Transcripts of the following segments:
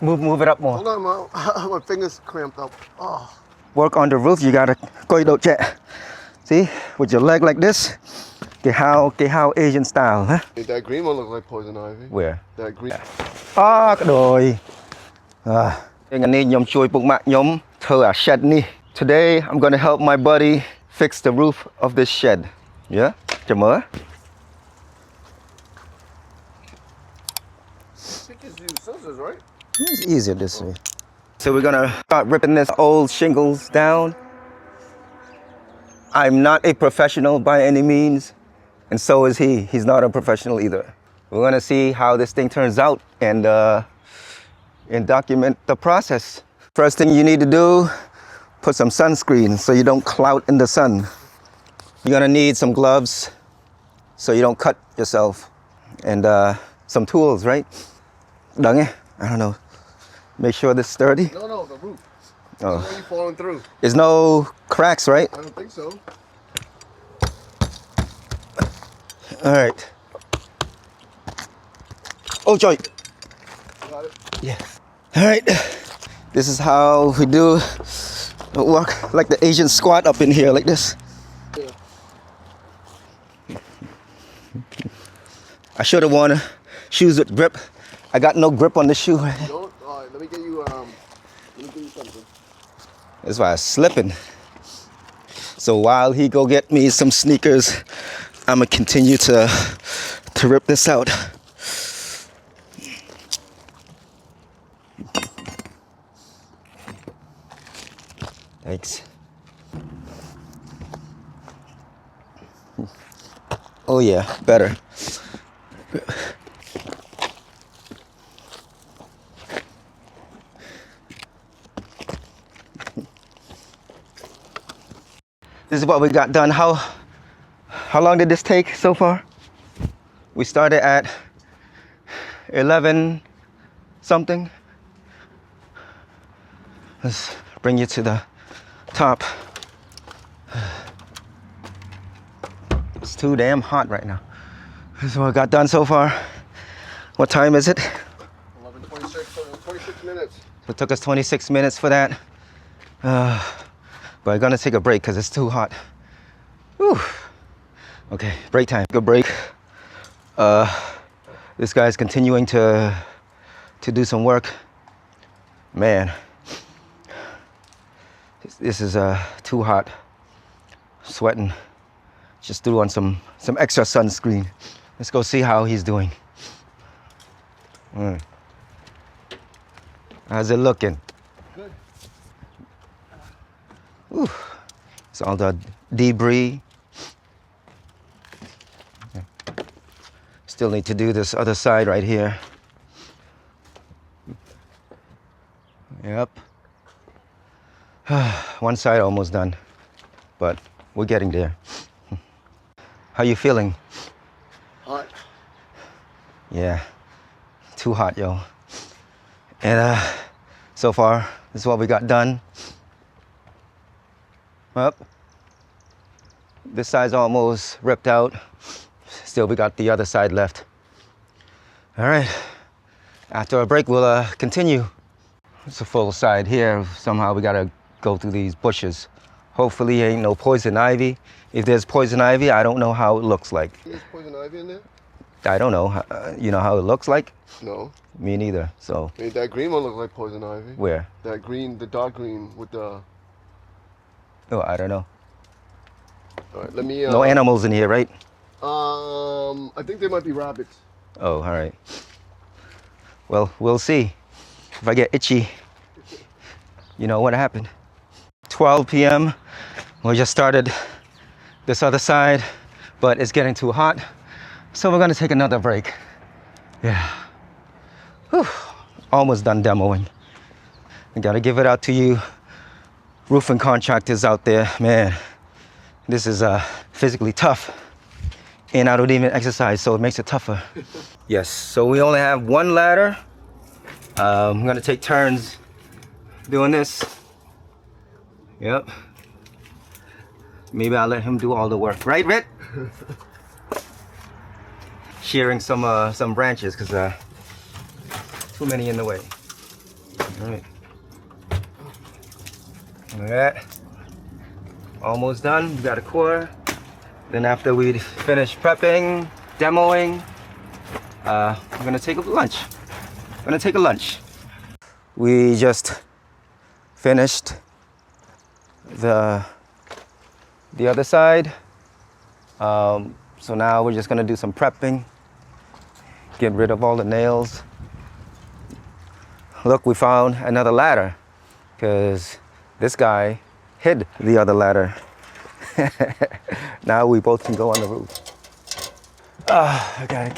Move it up more. Hold on, my fingers cramped up. Oh. Work on the roof, you gotta go độ chạy. See, with your leg like this. Cái how Asian style, huh? That green one looks like poison ivy. Where? That green. Cái đồi. Ngày nay nhóm chui bụng mạng nhóm thơ shed ni. Today I'm gonna help my buddy fix the roof of this shed. Yeah? Chả mơ. Scissors, right? It's easier this way. So we're gonna start ripping this old shingles down. I'm not a professional by any means, and so is he. He's not a professional either. We're gonna see how this thing turns out and document the process. First thing you need to do, put some sunscreen so you don't clout in the sun. You're gonna need some gloves so you don't cut yourself, and some tools, right? Đằng ấy, I don't know. Make sure this is sturdy. No, the roof. Oh. Why are you falling through? There's no cracks, right? I don't think so. All right. Oh, joy. Got it? Yeah. All right. This is how we do walk like the Asian squat up in here like this. Yeah. I should have worn shoes with grip. I got no grip on the shoe. Don't. All right, let me get you something. That's why I'm slipping. So while he go get me some sneakers, I'm gonna continue to rip this out. Thanks. Oh yeah, better. This is what we got done. How long did this take so far? We started at 11 something. Let's bring you to the top. It's too damn hot right now. This is what I got done so far. What time is it? 26 minutes. So it took us 26 minutes for that. But I'm gonna take a break because it's too hot. Whew. Okay, break time. Good break. This guy's continuing to do some work. Man, this is too hot. Sweating. Just threw on some extra sunscreen. Let's go see how he's doing. How's it looking? Good. Ooh. It's all the debris. Still need to do this other side right here. Yep. One side almost done, but we're getting there. How you feeling? Hot. Yeah, too hot, yo. And so far, this is what we got done. Up. This side's almost ripped out. Still, we got the other side left. All right. After a break, we'll continue. It's a full side here. Somehow we gotta go through these bushes. Hopefully, ain't no poison ivy. If there's poison ivy, I don't know how it looks like. There's poison ivy in there? I don't know. You know how it looks like? No. Me neither. So. I mean, that green one looks like poison ivy. Where? That green, the dark green with the. Oh, I don't know. All right, let me. No animals in here, right? I think there might be rabbits. Oh, all right. Well, we'll see. If I get itchy, you know what happened. 12 p.m. We just started this other side, but it's getting too hot. So we're gonna take another break. Yeah. Whew. Almost done demoing. I gotta give it out to you roofing contractors out there. Man, this is physically tough. And I don't even exercise, so it makes it tougher. Yes, so we only have one ladder. I'm gonna take turns doing this. Yep. Maybe I'll let him do all the work. Right, Rit? Shearing some branches, because too many in the way. All right. Look at that. Almost done. We got a quarter. Then after we finish prepping, demoing, we're gonna take a lunch. We just finished the other side. So now we're just gonna do some prepping, get rid of all the nails. Look, we found another ladder because this guy hid the other ladder. Now we both can go on the roof. I gotta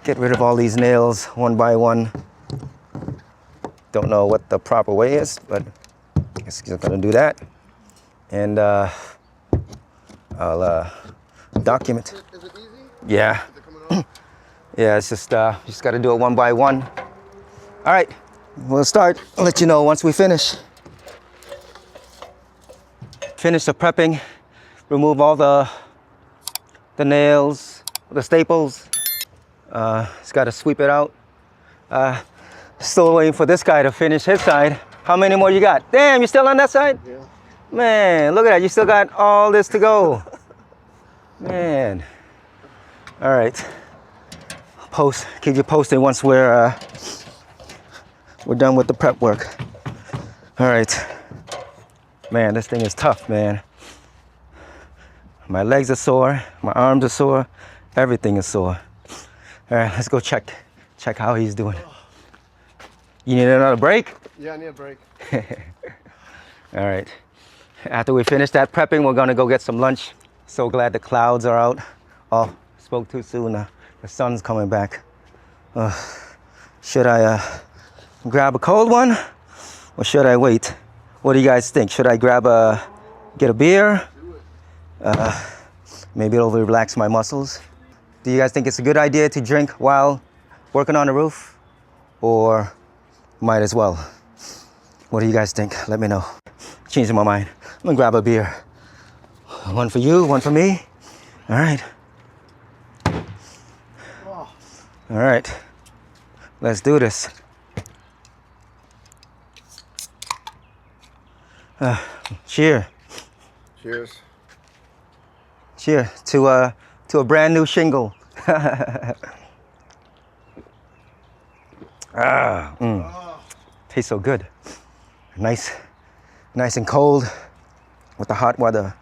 get rid of all these nails one by one. Don't know what the proper way is, but I guess I'm gonna do that. And I'll document. Is it easy? Yeah. Is it coming off? Yeah, it's just gotta do it one by one. All right, we'll start. I'll let you know once we finish. Finish the prepping, remove all the nails, the staples. Just gotta sweep it out. Still waiting for this guy to finish his side. How many more you got? Damn, you still on that side? Yeah. Man, look at that, you still got all this to go. Man. All right. Keep you posted once we're done with the prep work. All right. Man, this thing is tough, man. My legs are sore, my arms are sore, everything is sore. All right, let's go check how he's doing. You need another break? Yeah, I need a break. All right. After we finish that prepping, we're gonna go get some lunch. So glad the clouds are out. Oh, spoke too soon. The sun's coming back. Should I grab a cold one or should I wait? What do you guys think? Should I get a beer? Maybe it'll relax my muscles. Do you guys think it's a good idea to drink while working on the roof? Or might as well? What do you guys think? Let me know. Changing my mind. I'm gonna grab a beer. One for you, one for me. All right. All right. Let's do this. Cheers. Cheers. Cheers to a brand new shingle. Tastes so good. Nice and cold with the hot weather.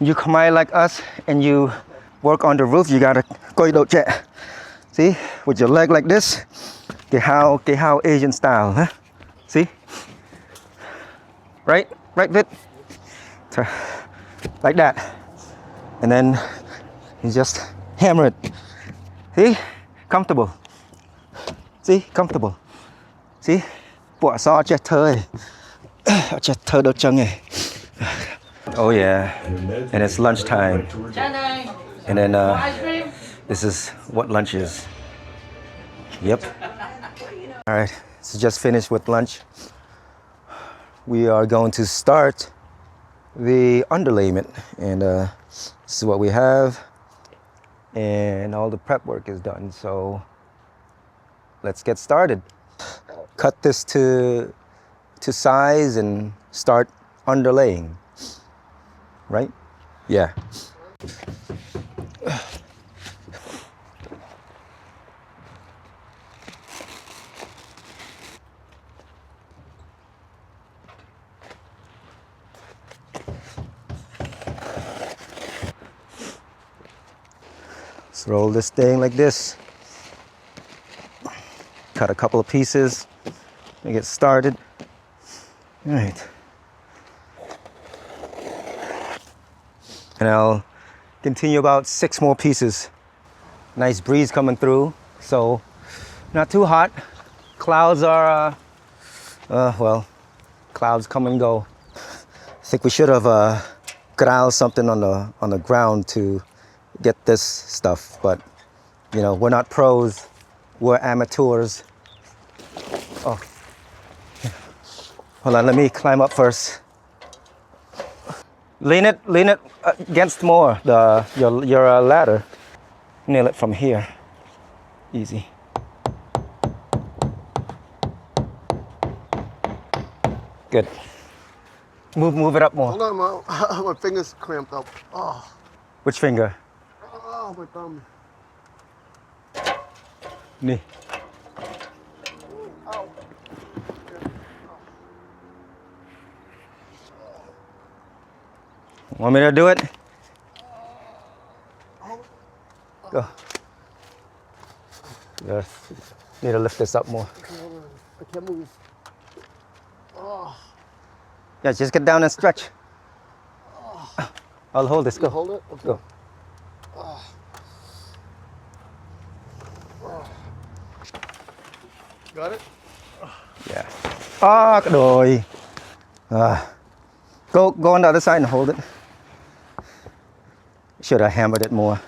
You Khmer like us and you work on the roof, you gotta go độ trẻ. See, with your leg like this, cái how Asian style, huh? See? Right, Vit? Like that. And then you just hammer it. See? Comfortable. See? Comfortable. See? Bỏ xó chết thơ chết thơ đốt chân ấy. Oh yeah, and it's lunchtime. And then this is what lunch is. Yep. All right, so just finished with lunch. We are going to start the underlayment, and this is what we have. And all the prep work is done, so let's get started. Cut this to size and start underlaying. Right? Yeah. Let's roll this thing like this. Cut a couple of pieces and get started. All right. And I'll continue about 6 more pieces. Nice breeze coming through, so not too hot. Clouds are, well, clouds come and go. I think we should have ground something on the ground to get this stuff, but you know, we're not pros, we're amateurs. Oh, hold on, let me climb up first. Lean it against more your ladder. Nail it from here. Easy. Good. Move it up more. Hold on, my fingers cramped up. Oh, Which finger? oh, my thumb. Knee. Ow. Want me to do it? Go. Yes. Need to lift this up more. Hold on. I can't move. Oh. Yeah, just get down and stretch. I'll hold this. You Go. hold it? Okay. Go. Got it? Yeah. Ah, rồi. Go on the other side and hold it. Should have hammered it more.